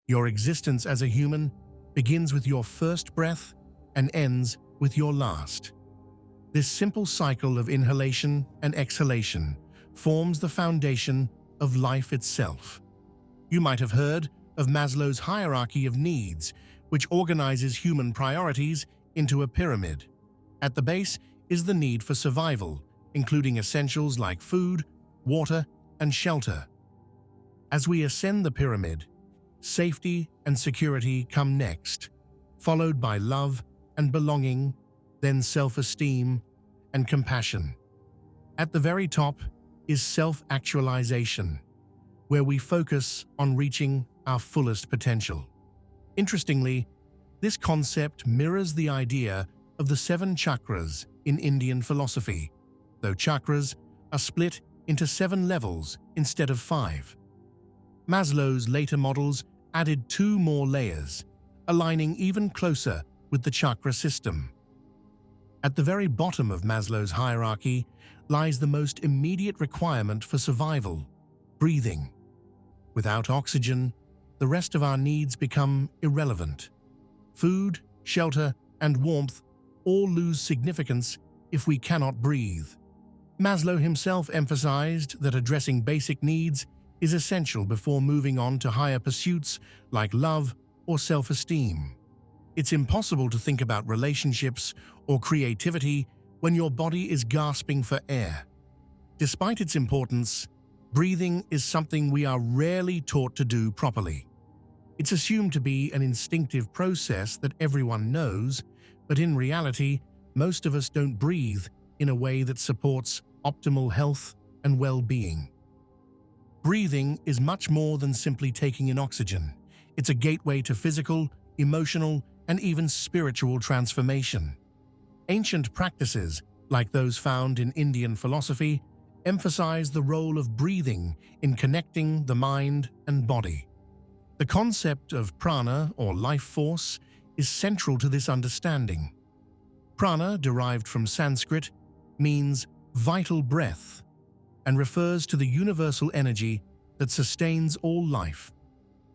Your existence as a human begins with your first breath and ends with your last. This simple cycle of inhalation and exhalation forms the foundation of life itself. You might have heard of Maslow's hierarchy of needs, which organizes human priorities into a pyramid. At the base is the need for survival, including essentials like food, water, and shelter. As we ascend the pyramid, safety and security come next, followed by love and belonging, then self-esteem and compassion. At the very top is self-actualization, where we focus on reaching our fullest potential. Interestingly, this concept mirrors the idea of the 7 chakras in Indian philosophy, though chakras are split into 7 levels instead of 5. Maslow's later models added 2 more layers, aligning even closer with the chakra system. At the very bottom of Maslow's hierarchy lies the most immediate requirement for survival: breathing. Without oxygen, the rest of our needs become irrelevant. Food, shelter, and warmth all lose significance if we cannot breathe. Maslow himself emphasized that addressing basic needs is essential before moving on to higher pursuits like love or self-esteem. It's impossible to think about relationships or creativity when your body is gasping for air. Despite its importance, breathing is something we are rarely taught to do properly. It's assumed to be an instinctive process that everyone knows, but in reality, most of us don't breathe in a way that supports optimal health and well-being. Breathing is much more than simply taking in oxygen. It's a gateway to physical, emotional, and even spiritual transformation. Ancient practices, like those found in Indian philosophy, emphasize the role of breathing in connecting the mind and body. The concept of prana, or life force, is central to this understanding. Prana, derived from Sanskrit, means vital breath and refers to the universal energy that sustains all life.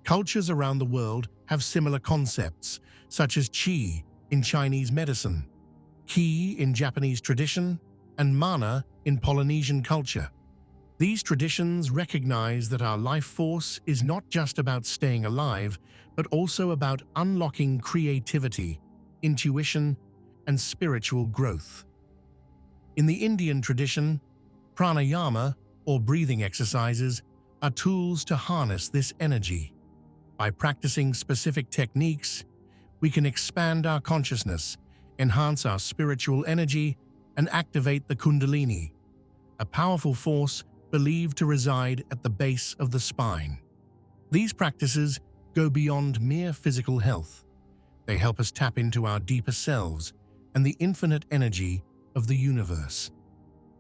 Cultures around the world have similar concepts, such as qi in Chinese medicine, ki in Japanese tradition, and mana in Polynesian culture. These traditions recognize that our life force is not just about staying alive, but also about unlocking creativity, intuition, and spiritual growth. In the Indian tradition, pranayama, or breathing exercises, are tools to harness this energy. By practicing specific techniques, we can expand our consciousness, enhance our spiritual energy, and activate the kundalini, a powerful force believed to reside at the base of the spine. These practices go beyond mere physical health. They help us tap into our deeper selves and the infinite energy of the universe.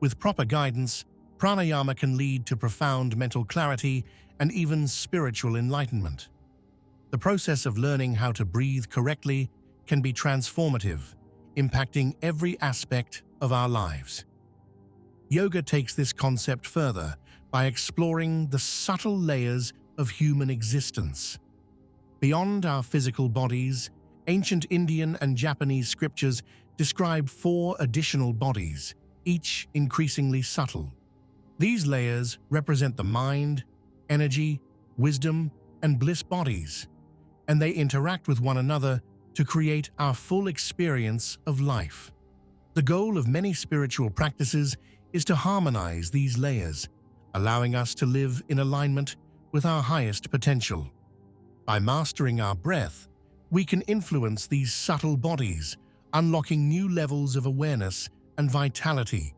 With proper guidance, pranayama can lead to profound mental clarity and even spiritual enlightenment. The process of learning how to breathe correctly can be transformative, impacting every aspect of our lives. Yoga takes this concept further by exploring the subtle layers of human existence. Beyond our physical bodies, ancient Indian and Japanese scriptures describe 4 additional bodies, each increasingly subtle. These layers represent the mind, energy, wisdom, and bliss bodies, and they interact with one another to create our full experience of life. The goal of many spiritual practices is to harmonize these layers, allowing us to live in alignment with our highest potential. By mastering our breath, we can influence these subtle bodies, unlocking new levels of awareness and vitality.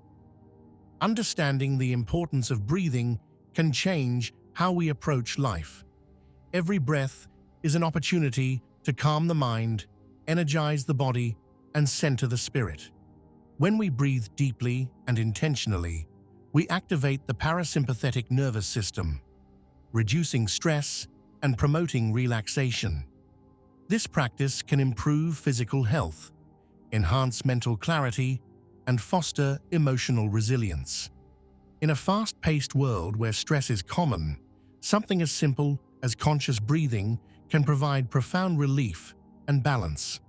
Understanding the importance of breathing can change how we approach life. Every breath is an opportunity to calm the mind, energize the body, and center the spirit. When we breathe deeply and intentionally, we activate the parasympathetic nervous system, reducing stress and promoting relaxation. This practice can improve physical health, enhance mental clarity, and foster emotional resilience. In a fast-paced world where stress is common, something as simple as conscious breathing can provide profound relief and balance.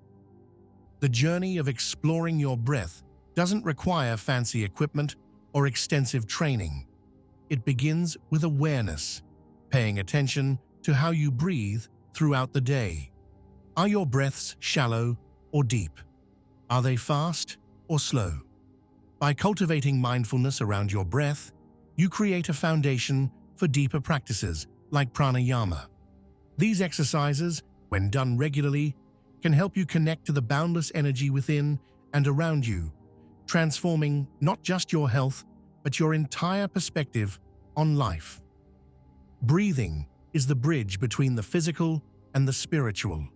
The journey of exploring your breath doesn't require fancy equipment or extensive training. It begins with awareness, paying attention to how you breathe throughout the day. Are your breaths shallow or deep? Are they fast or slow? By cultivating mindfulness around your breath, you create a foundation for deeper practices like pranayama. These exercises, when done regularly, can help you connect to the boundless energy within and around you, transforming not just your health, but your entire perspective on life. Breathing is the bridge between the physical and the spiritual,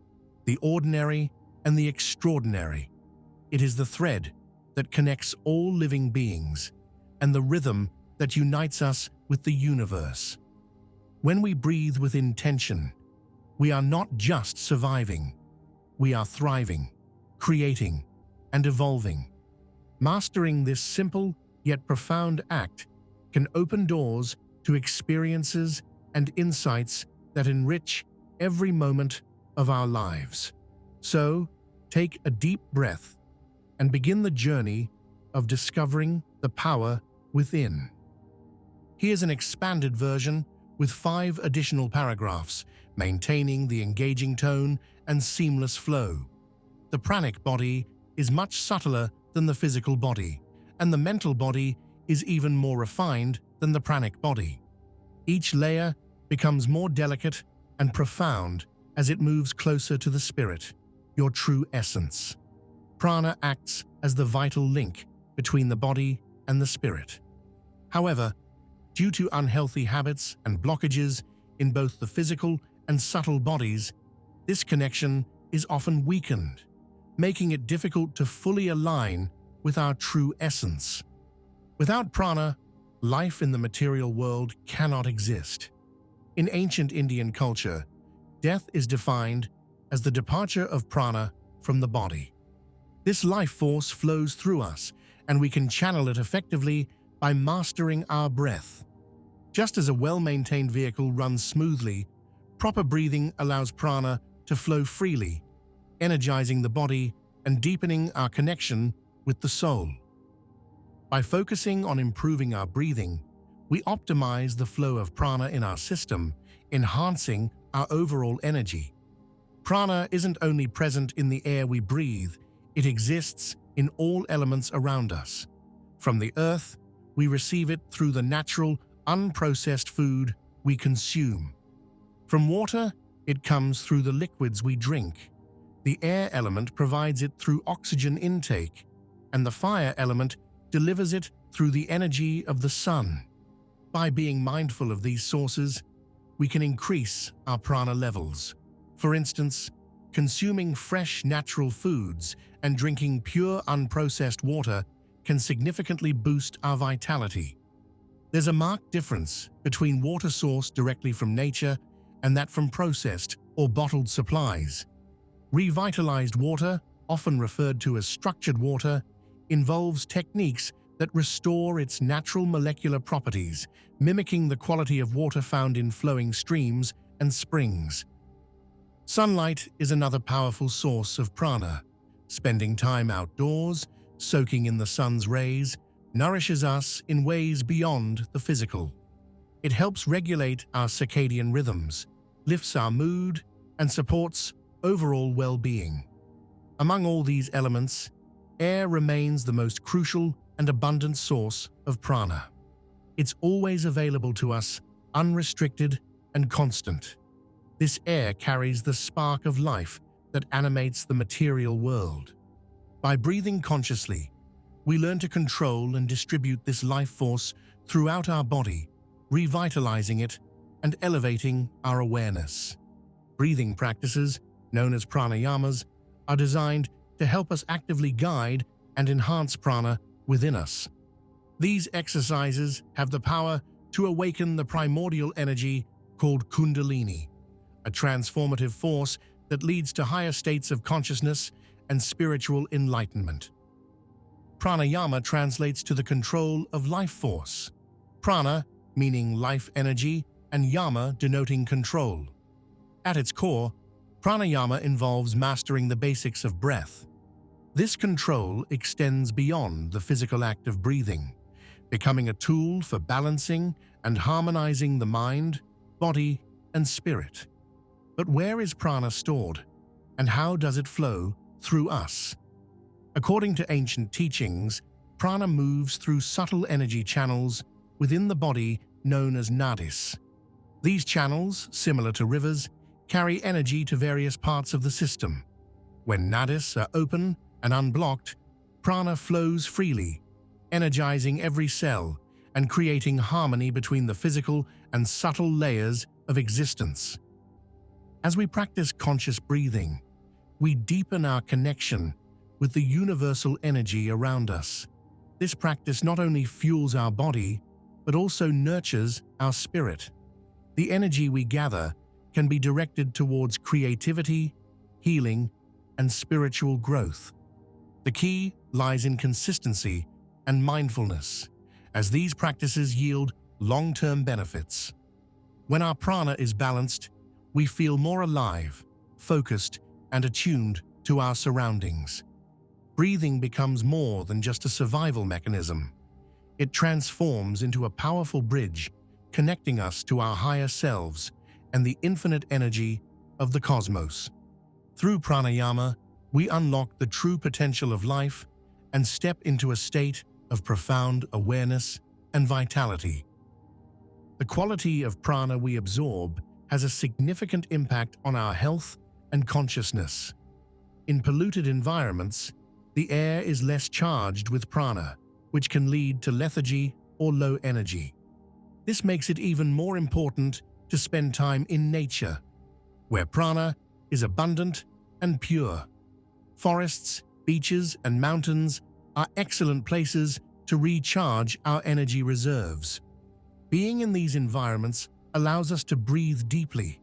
the ordinary and the extraordinary. It is the thread that connects all living beings and the rhythm that unites us with the universe. When we breathe with intention, we are not just surviving, we are thriving, creating, and evolving. Mastering this simple yet profound act can open doors to experiences and insights that enrich every moment of our lives. So, take a deep breath and begin the journey of discovering the power within. Here's an expanded version with 5 additional paragraphs, maintaining the engaging tone and seamless flow. The pranic body is much subtler than the physical body, and the mental body is even more refined than the pranic body. Each layer becomes more delicate and profound as it moves closer to the spirit, your true essence. Prana acts as the vital link between the body and the spirit. However, due to unhealthy habits and blockages in both the physical and subtle bodies, this connection is often weakened, making it difficult to fully align with our true essence. Without prana, life in the material world cannot exist. In ancient Indian culture, death is defined as the departure of prana from the body. This life force flows through us, and we can channel it effectively by mastering our breath. Just as a well-maintained vehicle runs smoothly, proper breathing allows prana to flow freely, energizing the body and deepening our connection with the soul. By focusing on improving our breathing, we optimize the flow of prana in our system, enhancing our overall energy. Prana isn't only present in the air we breathe, it exists in all elements around us. From the earth, we receive it through the natural, unprocessed food we consume. From water, it comes through the liquids we drink. The air element provides it through oxygen intake, and the fire element delivers it through the energy of the sun. By being mindful of these sources, we can increase our prana levels. For instance, consuming fresh natural foods and drinking pure unprocessed water can significantly boost our vitality. There's a marked difference between water sourced directly from nature and that from processed or bottled supplies. Revitalized water, often referred to as structured water, involves techniques that restore its natural molecular properties, mimicking the quality of water found in flowing streams and springs. Sunlight is another powerful source of prana. Spending time outdoors, soaking in the sun's rays, nourishes us in ways beyond the physical. It helps regulate our circadian rhythms, lifts our mood, and supports overall well-being. Among all these elements, air remains the most crucial and abundant source of prana. It's always available to us, unrestricted and constant. This air carries the spark of life that animates the material world. By breathing consciously, we learn to control and distribute this life force throughout our body, revitalizing it and elevating our awareness. Breathing practices, known as pranayamas, are designed to help us actively guide and enhance prana within us. These exercises have the power to awaken the primordial energy called kundalini, a transformative force that leads to higher states of consciousness and spiritual enlightenment. Pranayama translates to the control of life force. Prana, meaning life energy, and yama denoting control. At its core, Pranayama involves mastering the basics of breath. This control extends beyond the physical act of breathing, becoming a tool for balancing and harmonizing the mind, body, and spirit. But where is prana stored, and how does it flow through us? According to ancient teachings, prana moves through subtle energy channels within the body known as nadis. These channels, similar to rivers, carry energy to various parts of the system. When nadis are open and unblocked, prana flows freely, energizing every cell and creating harmony between the physical and subtle layers of existence. As we practice conscious breathing, we deepen our connection with the universal energy around us. This practice not only fuels our body, but also nurtures our spirit. The energy we gather can be directed towards creativity, healing, and spiritual growth. The key lies in consistency and mindfulness, as these practices yield long-term benefits. When our prana is balanced, we feel more alive, focused, and attuned to our surroundings. Breathing becomes more than just a survival mechanism. It transforms into a powerful bridge, connecting us to our higher selves and the infinite energy of the cosmos. Through pranayama, we unlock the true potential of life and step into a state of profound awareness and vitality. The quality of prana we absorb has a significant impact on our health and consciousness. In polluted environments, the air is less charged with prana, which can lead to lethargy or low energy. This makes it even more important to spend time in nature, where prana is abundant and pure. Forests, beaches, and mountains are excellent places to recharge our energy reserves. Being in these environments allows us to breathe deeply,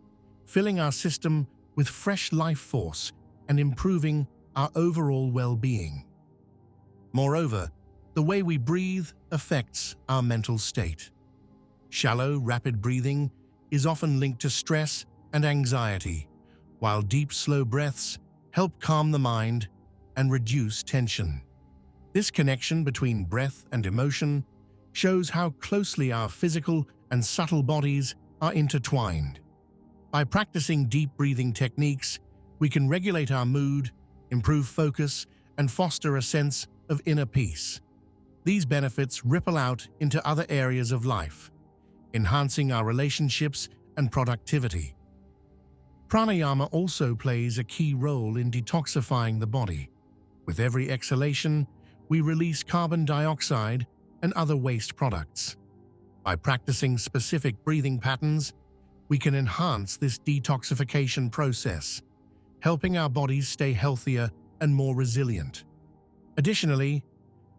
filling our system with fresh life force and improving our overall well-being. Moreover, the way we breathe affects our mental state. Shallow, rapid breathing is often linked to stress and anxiety, while deep, slow breaths help calm the mind and reduce tension. This connection between breath and emotion shows how closely our physical and subtle bodies are intertwined. By practicing deep breathing techniques, we can regulate our mood, improve focus, and foster a sense of inner peace. These benefits ripple out into other areas of life, enhancing our relationships and productivity. Pranayama also plays a key role in detoxifying the body. With every exhalation, we release carbon dioxide and other waste products. By practicing specific breathing patterns, we can enhance this detoxification process, helping our bodies stay healthier and more resilient. Additionally,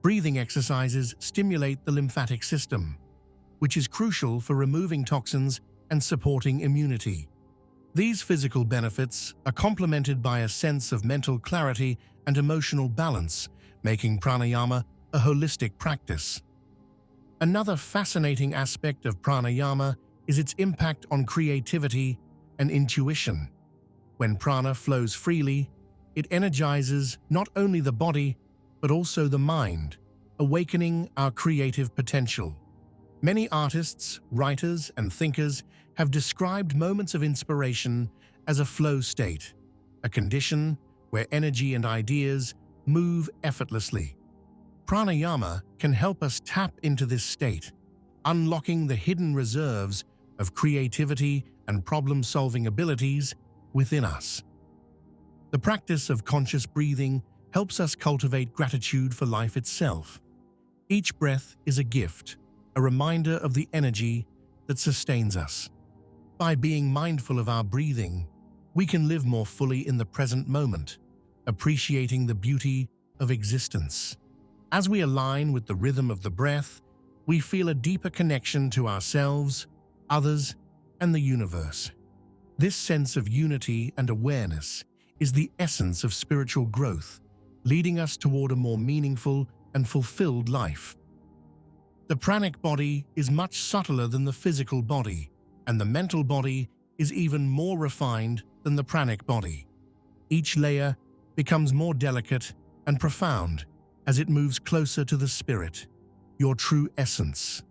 breathing exercises stimulate the lymphatic system, which is crucial for removing toxins and supporting immunity. These physical benefits are complemented by a sense of mental clarity and emotional balance, making pranayama a holistic practice. Another fascinating aspect of pranayama is its impact on creativity and intuition. When prana flows freely, it energizes not only the body, but also the mind, awakening our creative potential. Many artists, writers, and thinkers have described moments of inspiration as a flow state, a condition where energy and ideas move effortlessly. Pranayama can help us tap into this state, unlocking the hidden reserves of creativity and problem-solving abilities within us. The practice of conscious breathing helps us cultivate gratitude for life itself. Each breath is a gift, a reminder of the energy that sustains us. By being mindful of our breathing, we can live more fully in the present moment, appreciating the beauty of existence. As we align with the rhythm of the breath, we feel a deeper connection to ourselves, others, and the universe. This sense of unity and awareness is the essence of spiritual growth, leading us toward a more meaningful and fulfilled life. The pranic body is much subtler than the physical body, and the mental body is even more refined than the pranic body. Each layer becomes more delicate and profound as it moves closer to the spirit, your true essence.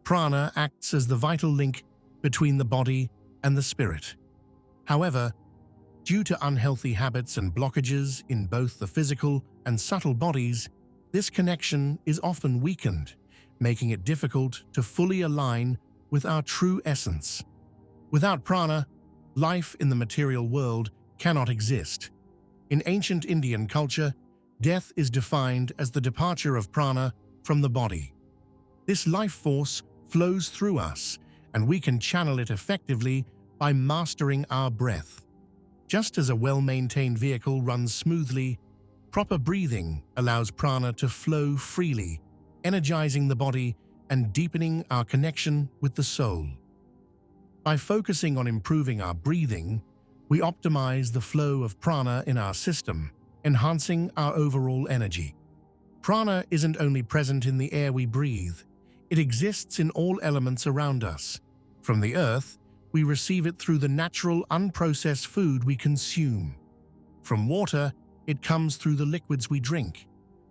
Prana acts as the vital link between the body and the spirit. However, due to unhealthy habits and blockages in both the physical and subtle bodies, this connection is often weakened, making it difficult to fully align with our true essence. Without prana, life in the material world cannot exist. In ancient Indian culture, death is defined as the departure of prana from the body. This life force flows through us, and we can channel it effectively by mastering our breath. Just as a well-maintained vehicle runs smoothly, proper breathing allows prana to flow freely, energizing the body and deepening our connection with the soul. By focusing on improving our breathing, we optimize the flow of prana in our system, enhancing our overall energy. Prana isn't only present in the air we breathe, it exists in all elements around us. From the earth, we receive it through the natural, unprocessed food we consume. From water, it comes through the liquids we drink.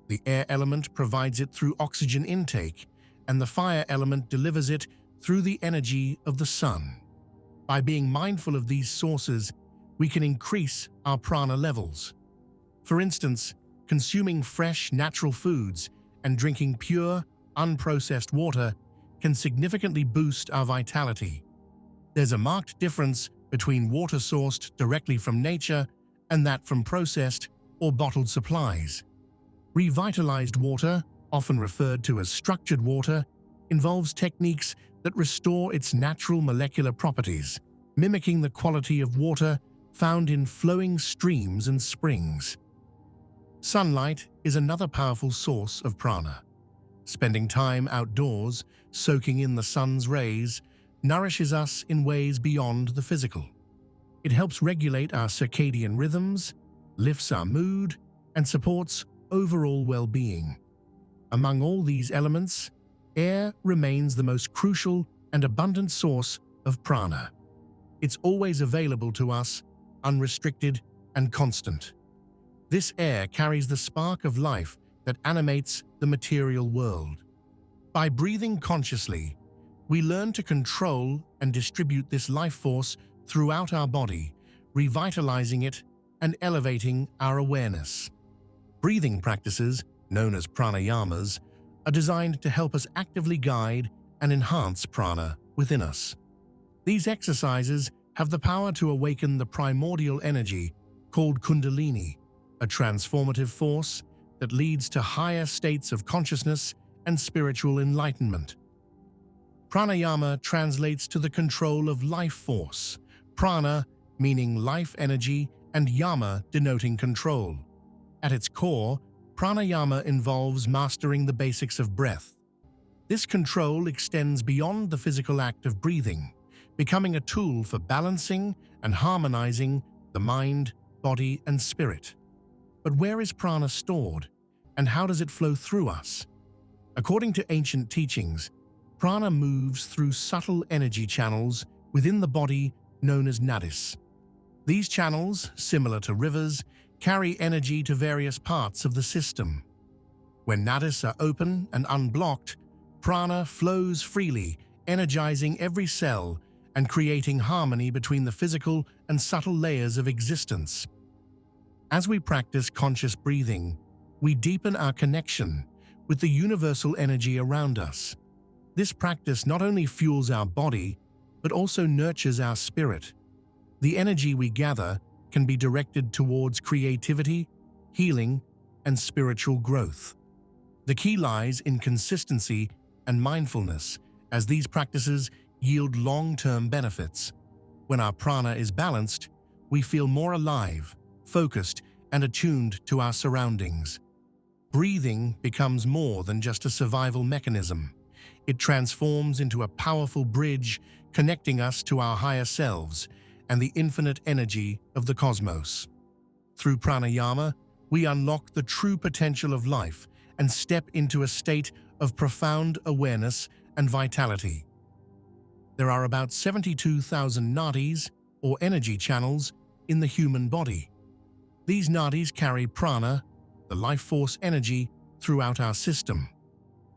The air element provides it through oxygen intake, and the fire element delivers it through the energy of the sun. By being mindful of these sources, we can increase our prana levels. For instance, consuming fresh, natural foods and drinking pure, unprocessed water can significantly boost our vitality. There's a marked difference between water sourced directly from nature and that from processed or bottled supplies. Revitalized water, often referred to as structured water, involves techniques that restore its natural molecular properties, mimicking the quality of water found in flowing streams and springs. Sunlight is another powerful source of prana. Spending time outdoors, soaking in the sun's rays, nourishes us in ways beyond the physical. It helps regulate our circadian rhythms, lifts our mood, and supports overall well-being. Among all these elements, air remains the most crucial and abundant source of prana. It's always available to us, unrestricted and constant. This air carries the spark of life that animates the material world. By breathing consciously, we learn to control and distribute this life force throughout our body, revitalizing it and elevating our awareness. Breathing practices, known as pranayamas, are designed to help us actively guide and enhance prana within us. These exercises have the power to awaken the primordial energy called kundalini, a transformative force that leads to higher states of consciousness and spiritual enlightenment. Pranayama translates to the control of life force, prana meaning life energy and yama denoting control. At its core, pranayama involves mastering the basics of breath. This control extends beyond the physical act of breathing, becoming a tool for balancing and harmonizing the mind, body, and spirit. But where is prana stored, and how does it flow through us? According to ancient teachings, prana moves through subtle energy channels within the body known as nadis. These channels, similar to rivers, carry energy to various parts of the system. When nadis are open and unblocked, prana flows freely, energizing every cell and creating harmony between the physical and subtle layers of existence. As we practice conscious breathing, we deepen our connection with the universal energy around us. This practice not only fuels our body, but also nurtures our spirit. The energy we gather can be directed towards creativity, healing, and spiritual growth. The key lies in consistency and mindfulness, as these practices yield long-term benefits. When our prana is balanced, we feel more alive, focused, and attuned to our surroundings. Breathing becomes more than just a survival mechanism. It transforms into a powerful bridge connecting us to our higher selves and the infinite energy of the cosmos. Through pranayama, we unlock the true potential of life and step into a state of profound awareness and vitality. There are about 72,000 nadis, or energy channels, in the human body. These nadis carry prana, the life force energy, throughout our system.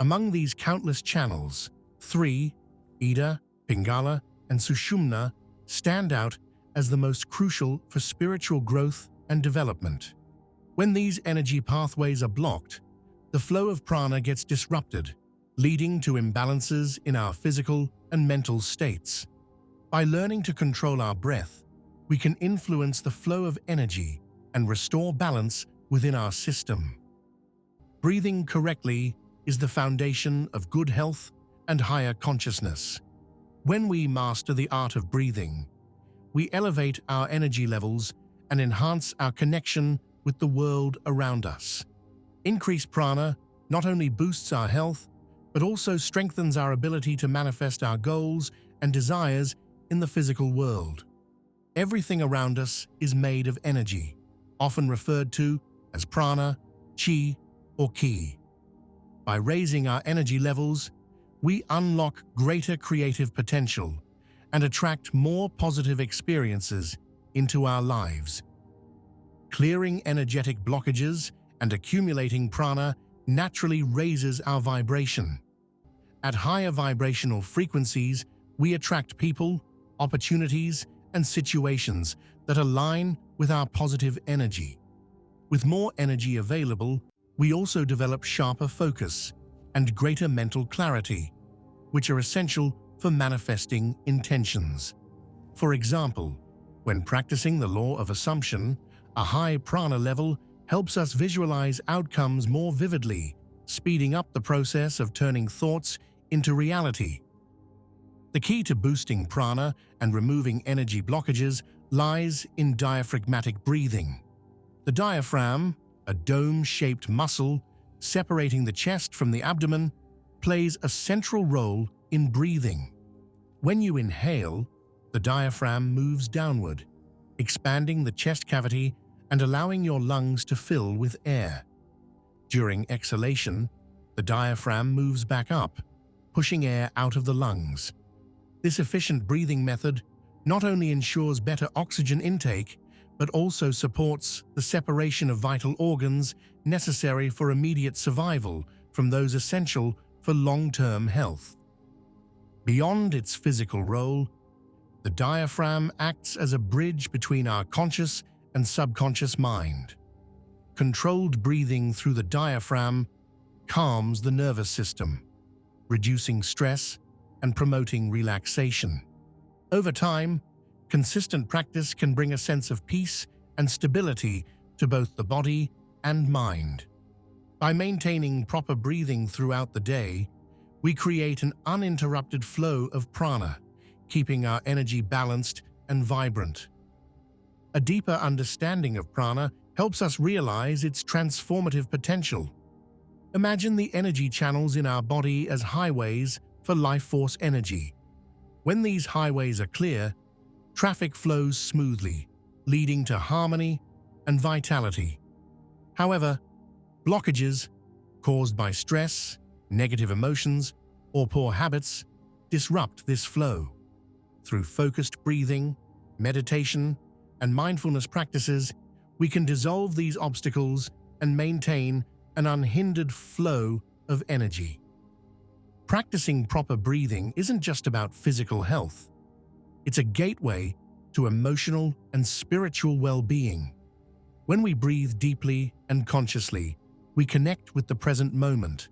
Among these countless channels, three, Ida, Pingala, and Sushumna, stand out as the most crucial for spiritual growth and development. When these energy pathways are blocked, the flow of prana gets disrupted, leading to imbalances in our physical and mental states. By learning to control our breath, we can influence the flow of energy and restore balance within our system. Breathing correctly is the foundation of good health and higher consciousness. When we master the art of breathing, we elevate our energy levels and enhance our connection with the world around us. Increased prana not only boosts our health, but also strengthens our ability to manifest our goals and desires in the physical world. Everything around us is made of energy, often referred to as prana, chi, or ki. By raising our energy levels, we unlock greater creative potential and attract more positive experiences into our lives. Clearing energetic blockages and accumulating prana naturally raises our vibration. At higher vibrational frequencies, we attract people, opportunities, and situations that align with our positive energy. With more energy available, we also develop sharper focus and greater mental clarity, which are essential for manifesting intentions. For example, when practicing the law of assumption, a high prana level helps us visualize outcomes more vividly, speeding up the process of turning thoughts into reality. The key to boosting prana and removing energy blockages lies in diaphragmatic breathing. The diaphragm, a dome-shaped muscle separating the chest from the abdomen, plays a central role in breathing. When you inhale, the diaphragm moves downward, expanding the chest cavity and allowing your lungs to fill with air. During exhalation, the diaphragm moves back up, pushing air out of the lungs. This efficient breathing method not only ensures better oxygen intake, but also supports the separation of vital organs necessary for immediate survival from those essential for long-term health. Beyond its physical role, the diaphragm acts as a bridge between our conscious and subconscious mind. Controlled breathing through the diaphragm calms the nervous system, reducing stress and promoting relaxation. Over time, consistent practice can bring a sense of peace and stability to both the body and mind. By maintaining proper breathing throughout the day, we create an uninterrupted flow of prana, keeping our energy balanced and vibrant. A deeper understanding of prana helps us realize its transformative potential. Imagine the energy channels in our body as highways for life force energy. When these highways are clear, traffic flows smoothly, leading to harmony and vitality. However, blockages caused by stress, negative emotions, or poor habits disrupt this flow. Through focused breathing, meditation, and mindfulness practices, we can dissolve these obstacles and maintain an unhindered flow of energy. Practicing proper breathing isn't just about physical health. It's a gateway to emotional and spiritual well-being. When we breathe deeply and consciously, we connect with the present moment,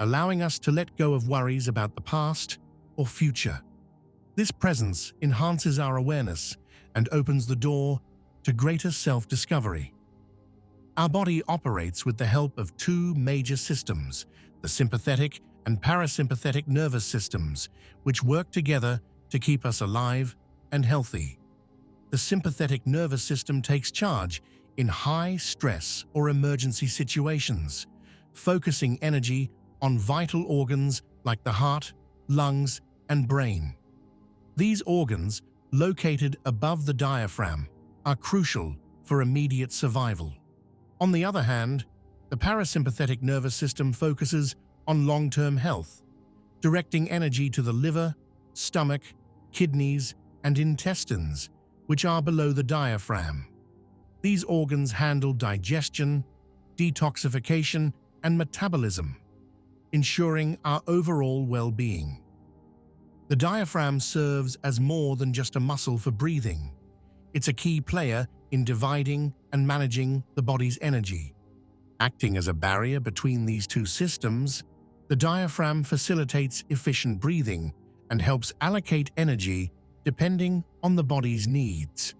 allowing us to let go of worries about the past or future. This presence enhances our awareness and opens the door to greater self-discovery. Our body operates with the help of two major systems, the sympathetic and parasympathetic nervous systems, which work together to keep us alive and healthy. The sympathetic nervous system takes charge in high stress or emergency situations, focusing energy on vital organs like the heart, lungs, and brain. These organs, located above the diaphragm, are crucial for immediate survival. On the other hand, the parasympathetic nervous system focuses on long-term health, directing energy to the liver, stomach, kidneys, and intestines, which are below the diaphragm. These organs handle digestion, detoxification, and metabolism, ensuring our overall well-being. The diaphragm serves as more than just a muscle for breathing. It's a key player in dividing and managing the body's energy. Acting as a barrier between these two systems, the diaphragm facilitates efficient breathing and helps allocate energy depending on the body's needs.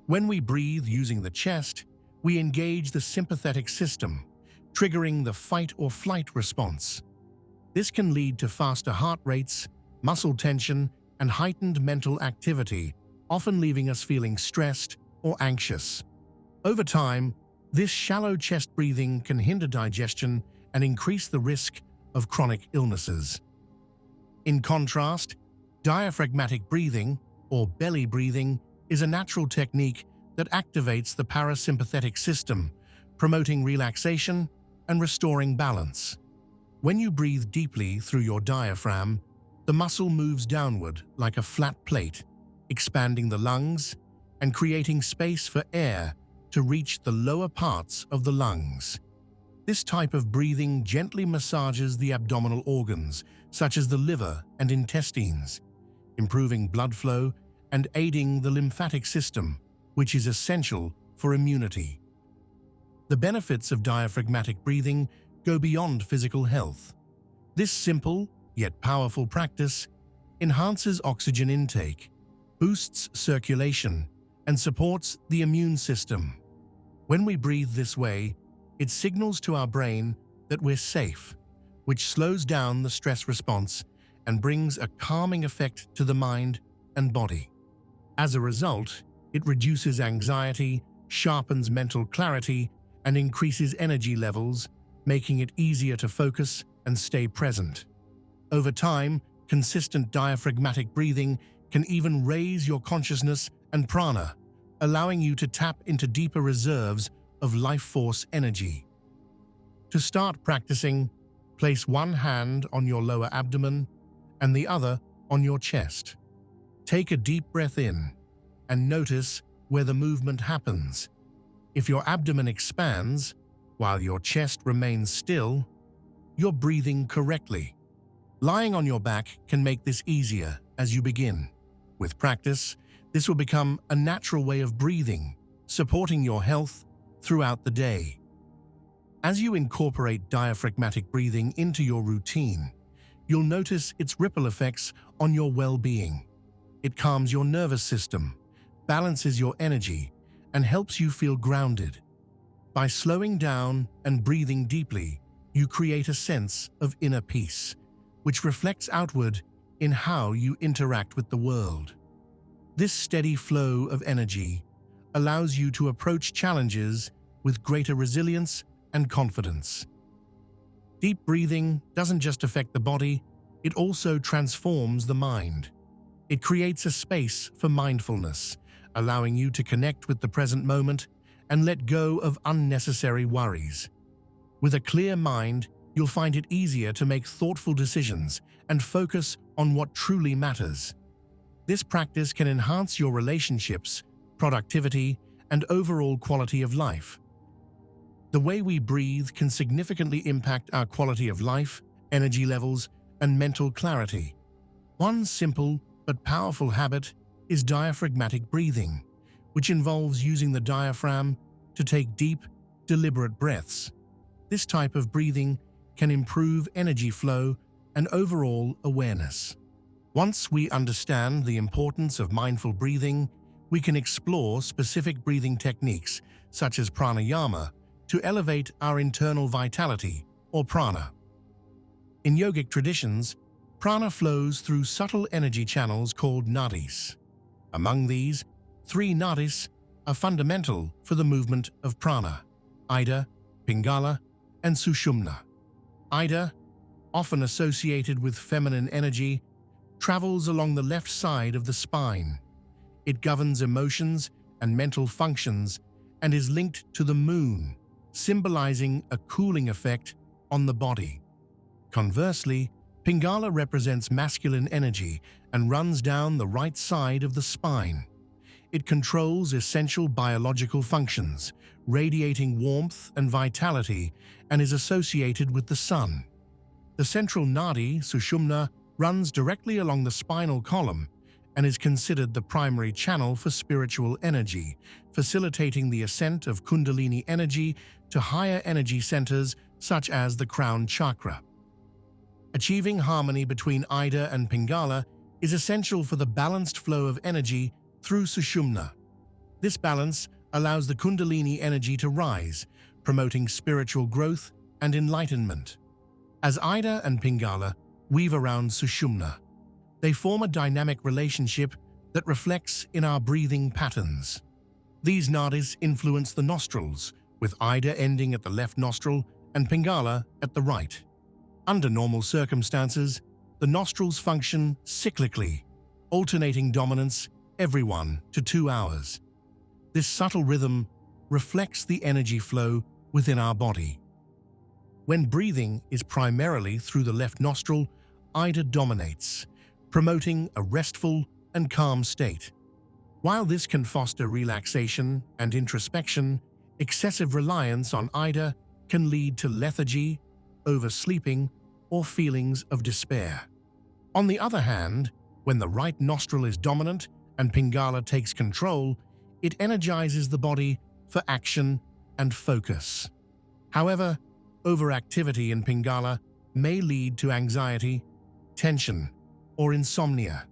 When we breathe using the chest, we engage the sympathetic system, triggering the fight or flight response. This can lead to faster heart rates, muscle tension, and heightened mental activity, often leaving us feeling stressed or anxious. Over time, this shallow chest breathing can hinder digestion and increase the risk of chronic illnesses. In contrast, diaphragmatic breathing, or belly breathing, is a natural technique that activates the parasympathetic system, promoting relaxation and restoring balance. When you breathe deeply through your diaphragm, the muscle moves downward like a flat plate, expanding the lungs and creating space for air to reach the lower parts of the lungs. This type of breathing gently massages the abdominal organs, such as the liver and intestines, improving blood flow and aiding the lymphatic system, which is essential for immunity. The benefits of diaphragmatic breathing go beyond physical health. This simple, yet powerful practice enhances oxygen intake, boosts circulation, and supports the immune system. When we breathe this way, it signals to our brain that we're safe, which slows down the stress response and brings a calming effect to the mind and body. As a result, it reduces anxiety, sharpens mental clarity, and increases energy levels, making it easier to focus and stay present. Over time, consistent diaphragmatic breathing can even raise your consciousness and prana, allowing you to tap into deeper reserves of life force energy. To start practicing, place one hand on your lower abdomen and the other on your chest. Take a deep breath in and notice where the movement happens. If your abdomen expands while your chest remains still, you're breathing correctly. Lying on your back can make this easier as you begin. With practice, this will become a natural way of breathing, supporting your health throughout the day. As you incorporate diaphragmatic breathing into your routine, you'll notice its ripple effects on your well-being. It calms your nervous system, balances your energy, and helps you feel grounded. By slowing down and breathing deeply, you create a sense of inner peace, which reflects outward in how you interact with the world. This steady flow of energy allows you to approach challenges with greater resilience and confidence. Deep breathing doesn't just affect the body, it also transforms the mind. It creates a space for mindfulness, allowing you to connect with the present moment and let go of unnecessary worries. With a clear mind, you'll find it easier to make thoughtful decisions and focus on what truly matters. This practice can enhance your relationships, productivity, and overall quality of life. The way we breathe can significantly impact our quality of life, energy levels, and mental clarity. One simple but powerful habit is diaphragmatic breathing, which involves using the diaphragm to take deep, deliberate breaths. This type of breathing can improve energy flow and overall awareness. Once we understand the importance of mindful breathing, we can explore specific breathing techniques, such as pranayama, to elevate our internal vitality, or prana. In yogic traditions, prana flows through subtle energy channels called nadis. Among these, 3 nadis are fundamental for the movement of prana: Ida, Pingala, and Sushumna. Ida, often associated with feminine energy, travels along the left side of the spine. It governs emotions and mental functions and is linked to the moon, symbolizing a cooling effect on the body. Conversely, Pingala represents masculine energy and runs down the right side of the spine. It controls essential biological functions, radiating warmth and vitality, and is associated with the sun. The central nadi, sushumna, runs directly along the spinal column and is considered the primary channel for spiritual energy, facilitating the ascent of kundalini energy to higher energy centers such as the crown chakra. Achieving harmony between Ida and Pingala is essential for the balanced flow of energy through sushumna. This balance allows the kundalini energy to rise, promoting spiritual growth and enlightenment. As Ida and Pingala weave around sushumna, they form a dynamic relationship that reflects in our breathing patterns. These nadis influence the nostrils, with Ida ending at the left nostril and Pingala at the right. Under normal circumstances, the nostrils function cyclically, alternating dominance every 1 to 2 hours. This subtle rhythm reflects the energy flow within our body. When breathing is primarily through the left nostril, Ida dominates, promoting a restful and calm state. While this can foster relaxation and introspection, excessive reliance on Ida can lead to lethargy, oversleeping, or feelings of despair. On the other hand, when the right nostril is dominant and Pingala takes control, it energizes the body for action and focus. However, overactivity in Pingala may lead to anxiety, tension, or insomnia.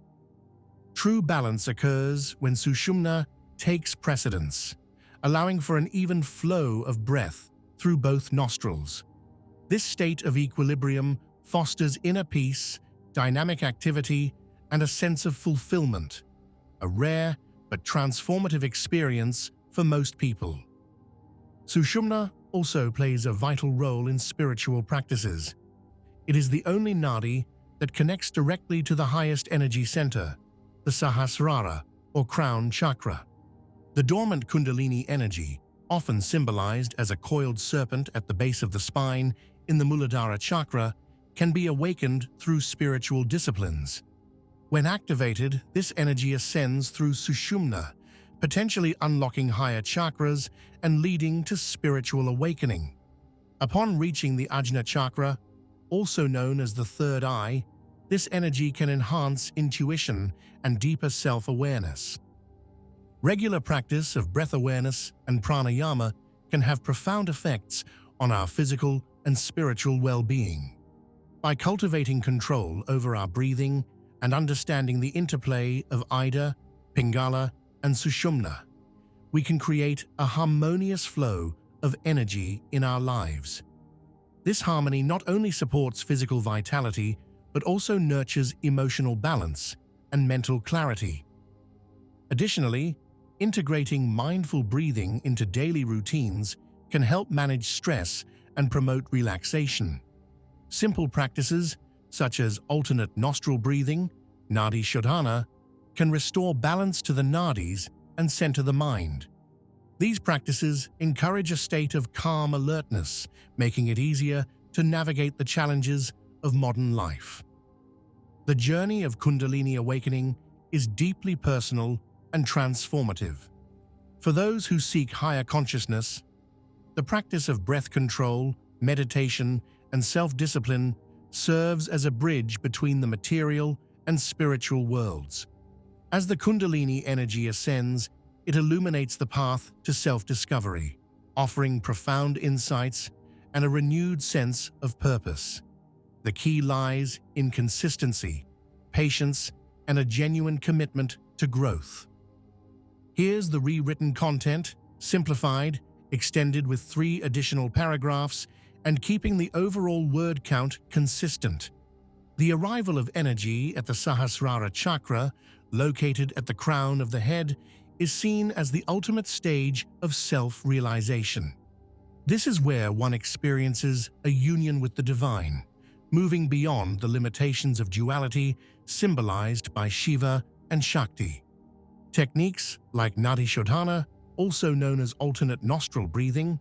True balance occurs when sushumna takes precedence, allowing for an even flow of breath through both nostrils. This state of equilibrium fosters inner peace, dynamic activity, and a sense of fulfillment, a rare but transformative experience for most people. Sushumna also plays a vital role in spiritual practices. It is the only nadi that connects directly to the highest energy center, the Sahasrara, or crown chakra. The dormant kundalini energy, often symbolized as a coiled serpent at the base of the spine in the Muladhara chakra, can be awakened through spiritual disciplines. When activated, this energy ascends through sushumna, potentially unlocking higher chakras and leading to spiritual awakening. Upon reaching the Ajna chakra, also known as the third eye, this energy can enhance intuition and deeper self-awareness. Regular practice of breath awareness and pranayama can have profound effects on our physical and spiritual well-being. By cultivating control over our breathing and understanding the interplay of Ida, Pingala, and Sushumna, we can create a harmonious flow of energy in our lives. This harmony not only supports physical vitality, but also nurtures emotional balance and mental clarity. Additionally, integrating mindful breathing into daily routines can help manage stress and promote relaxation. Simple practices, such as alternate nostril breathing, nadi shodhana, can restore balance to the nadis and center the mind. These practices encourage a state of calm alertness, making it easier to navigate the challenges of modern life. The journey of Kundalini awakening is deeply personal and transformative. For those who seek higher consciousness, the practice of breath control, meditation, and self-discipline serves as a bridge between the material and spiritual worlds. As the Kundalini energy ascends, it illuminates the path to self-discovery, offering profound insights and a renewed sense of purpose. The key lies in consistency, patience, and a genuine commitment to growth. Here's the rewritten content, simplified, extended with 3 additional paragraphs, and keeping the overall word count consistent. The arrival of energy at the Sahasrara chakra, located at the crown of the head, is seen as the ultimate stage of self-realization. This is where one experiences a union with the divine, moving beyond the limitations of duality symbolized by Shiva and Shakti. Techniques like Nadi Shodhana, also known as alternate nostril breathing,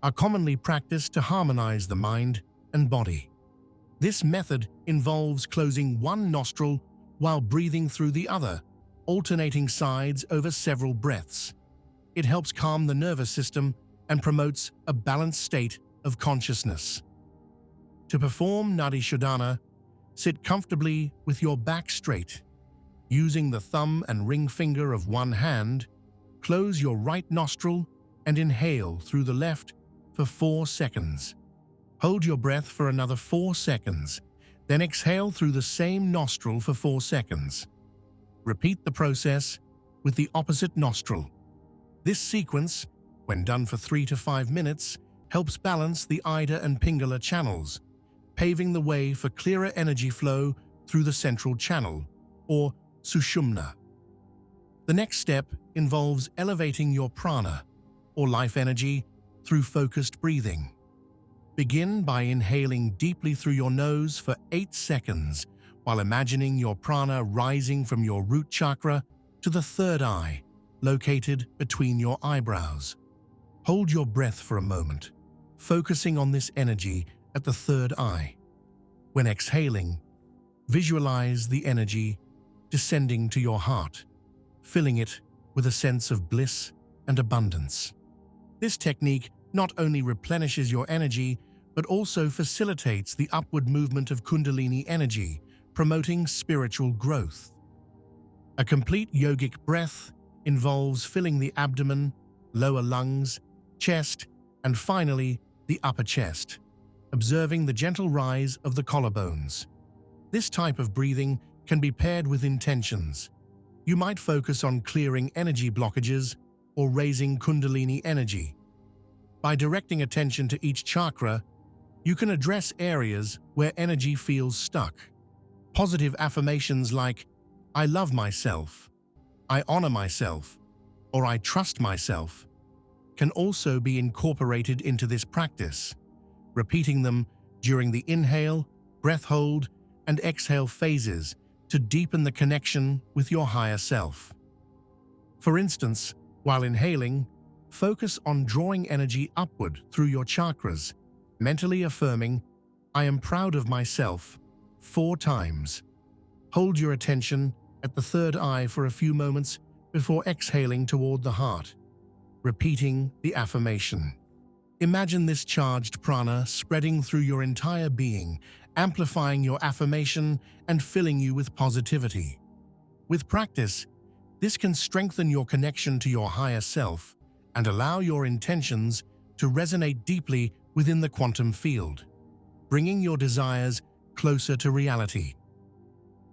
are commonly practiced to harmonize the mind and body. This method involves closing one nostril while breathing through the other, alternating sides over several breaths. It helps calm the nervous system and promotes a balanced state of consciousness. To perform Nadi Shodhana, sit comfortably with your back straight. Using the thumb and ring finger of one hand, close your right nostril and inhale through the left for 4 seconds. Hold your breath for another 4 seconds, then exhale through the same nostril for 4 seconds. Repeat the process with the opposite nostril. This sequence, when done for 3 to 5 minutes, helps balance the Ida and Pingala channels, paving the way for clearer energy flow through the central channel, or sushumna. The next step involves elevating your prana, or life energy, through focused breathing. Begin by inhaling deeply through your nose for 8 seconds, while imagining your prana rising from your root chakra to the third eye, located between your eyebrows. Hold your breath for a moment, focusing on this energy at the third eye. When exhaling, visualize the energy descending to your heart, filling it with a sense of bliss and abundance. This technique not only replenishes your energy, but also facilitates the upward movement of Kundalini energy, promoting spiritual growth. A complete yogic breath involves filling the abdomen, lower lungs, chest, and finally, the upper chest, observing the gentle rise of the collarbones. This type of breathing can be paired with intentions. You might focus on clearing energy blockages or raising Kundalini energy. By directing attention to each chakra, you can address areas where energy feels stuck. Positive affirmations like, "I love myself," "I honor myself," or "I trust myself," can also be incorporated into this practice, repeating them during the inhale, breath hold, and exhale phases to deepen the connection with your higher self. For instance, while inhaling, focus on drawing energy upward through your chakras, mentally affirming, "I am proud of myself," 4 times. Hold your attention at the third eye for a few moments before exhaling toward the heart, repeating the affirmation. Imagine this charged prana spreading through your entire being, amplifying your affirmation and filling you with positivity. With practice, this can strengthen your connection to your higher self and allow your intentions to resonate deeply within the quantum field, bringing your desires closer to reality.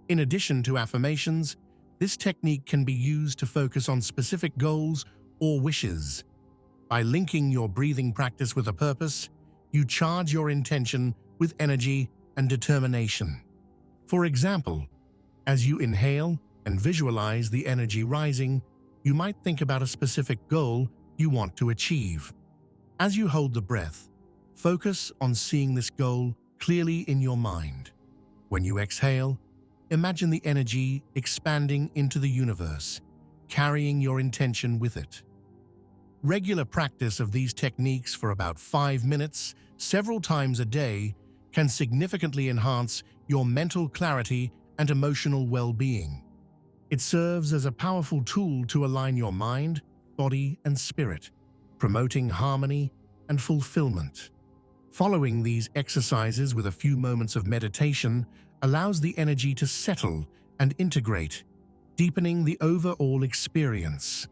In addition to affirmations, this technique can be used to focus on specific goals or wishes. By linking your breathing practice with a purpose, you charge your intention with energy and determination. For example, as you inhale and visualize the energy rising, you might think about a specific goal you want to achieve. As you hold the breath, focus on seeing this goal clearly in your mind. When you exhale, imagine the energy expanding into the universe, carrying your intention with it. Regular practice of these techniques for about 5 minutes, several times a day, can significantly enhance your mental clarity and emotional well-being. It serves as a powerful tool to align your mind, body, and spirit, promoting harmony and fulfillment. Following these exercises with a few moments of meditation allows the energy to settle and integrate, deepening the overall experience.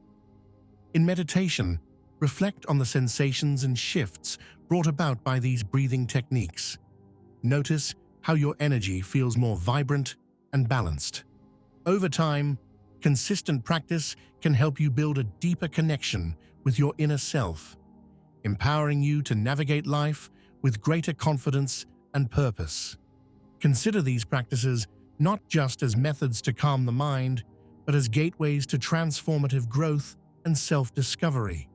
In meditation, reflect on the sensations and shifts brought about by these breathing techniques. Notice how your energy feels more vibrant and balanced. Over time, consistent practice can help you build a deeper connection with your inner self, empowering you to navigate life with greater confidence and purpose. Consider these practices not just as methods to calm the mind, but as gateways to transformative growth and self-discovery.